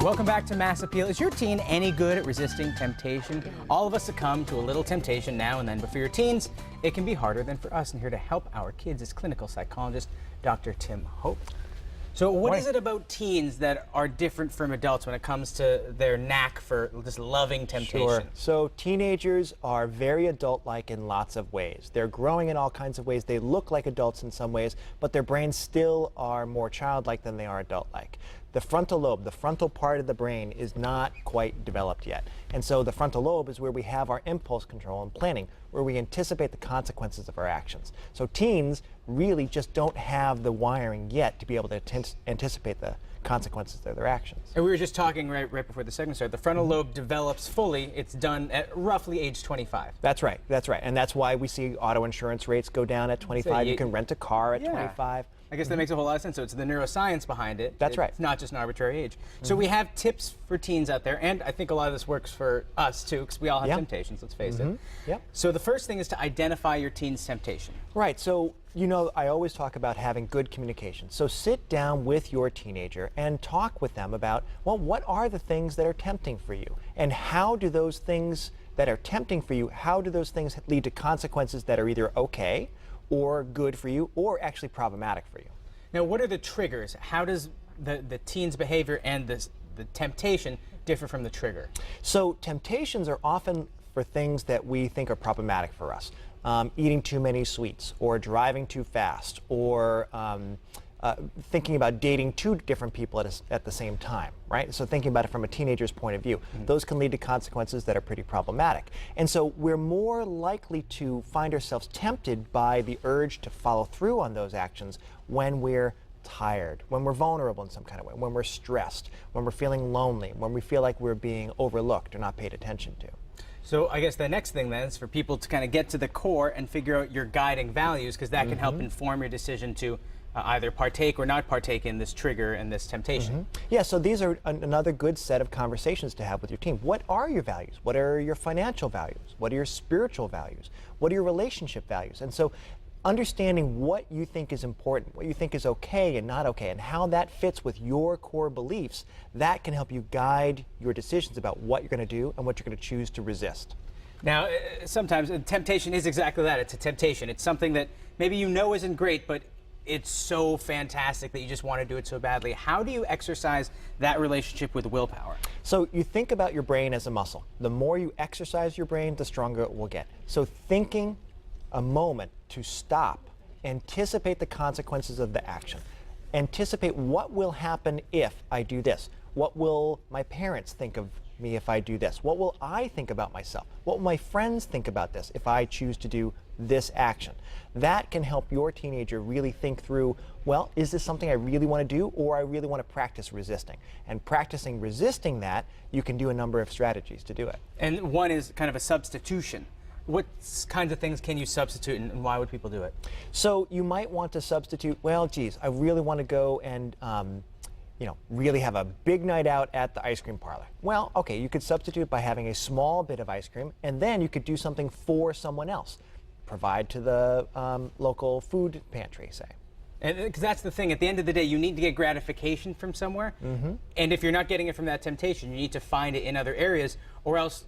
Welcome back to Mass Appeal. Is your teen any good at resisting temptation? All of us succumb to a little temptation now and then, but for your teens, it can be harder than for us. And here to help our kids is clinical psychologist Dr. Tim Hope. So what is it about teens that are different from adults when it comes to their knack for just loving temptation? Sure. So teenagers are very adult-like in lots of ways. They're growing in all kinds of ways. They look like adults in some ways, but their brains still are more childlike than they are adult-like. The frontal lobe, the frontal part of the brain, is not quite developed yet. And so the frontal lobe is where we have our impulse control and planning, where we anticipate the consequences of our actions. So teens really just don't have the wiring yet to be able to anticipate the consequences of their actions. And we were just talking right before the segment started. The frontal lobe develops fully. It's done at roughly age 25. That's right. That's right. And that's why we see auto insurance rates go down at 25. You can rent a car at 25. I guess that makes a whole lot of sense. So it's the neuroscience behind it. That's right. It's not just an arbitrary age. So we have tips for teens out there, and I think a lot of this works for us too, because we all have temptations, let's face it. Yep. So the first thing is to identify your teen's temptation. Right. So, you know, I always talk about having good communication. So sit down with your teenager and talk with them about, well, what are the things that are tempting for you? And how do those things that are tempting for you, how do those things lead to consequences that are either okay or good for you, or actually problematic for you? Now, what are the triggers? How does the teen's behavior and the temptation differ from the trigger? So temptations are often for things that we think are problematic for us. Eating too many sweets, or driving too fast, or thinking about dating two different people at the same time, right? So thinking about it from a teenager's point of view, those can lead to consequences that are pretty problematic. And so we're more likely to find ourselves tempted by the urge to follow through on those actions when we're tired, when we're vulnerable in some kind of way, when we're stressed, when we're feeling lonely, when we feel like we're being overlooked or not paid attention to. So I guess the next thing then is for people to kind of get to the core and figure out your guiding values, because that can help inform your decision to either partake or not partake in this trigger and this temptation. Yeah, so these are another good set of conversations to have with your team. What are your values? What are your financial values? What are your spiritual values? What are your relationship values? And so understanding what you think is important, what you think is okay and not okay, and how that fits with your core beliefs, that can help you guide your decisions about what you're going to do and what you're going to choose to resist. Now, sometimes temptation is exactly that. It's a temptation. It's something that maybe you know isn't great, but it's so fantastic that you just want to do it so badly. How do you exercise that relationship with willpower? So you think about your brain as a muscle. The more you exercise your brain, the stronger it will get. So thinking a moment to stop, anticipate the consequences of the action. Anticipate what will happen if I do this. What will my parents think of me if I do this? What will I think about myself? What will my friends think about this if I choose to do this action? That can help your teenager really think through, well, is this something I really want to do, or I really want to practice resisting? And practicing resisting that, you can do a number of strategies to do it. And one is kind of a substitution. What kinds of things can you substitute, and why would people do it? So you might want to substitute, well, geez, I really want to go and really have a big night out at the ice cream parlor. Well, okay, you could substitute by having a small bit of ice cream, and then you could do something for someone else. Provide to the local food pantry, say. And because that's the thing, at the end of the day, you need to get gratification from somewhere. And if you're not getting it from that temptation, you need to find it in other areas, or else,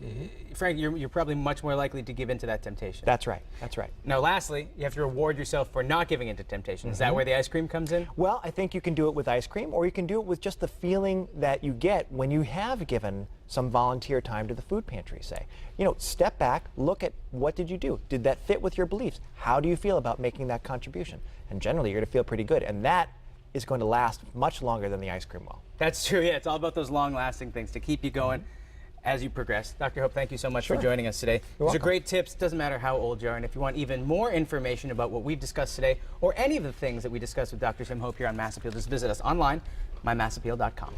Frank, you're probably much more likely to give in to that temptation. That's right. That's right. Now, lastly, you have to reward yourself for not giving in to temptation. Is that where the ice cream comes in? Well, I think you can do it with ice cream, or you can do it with just the feeling that you get when you have given some volunteer time to the food pantry, say. You know, step back, look at what did you do? Did that fit with your beliefs? How do you feel about making that contribution? And generally, you're going to feel pretty good. And that is going to last much longer than the ice cream will. That's true, yeah. It's all about those long-lasting things to keep you going as you progress. Dr. Hope, thank you so much for joining us today. These are great tips. Doesn't matter how old you are. And if you want even more information about what we've discussed today, or any of the things that we discussed with Dr. Tim Hope here on Mass Appeal, just visit us online, mymassappeal.com.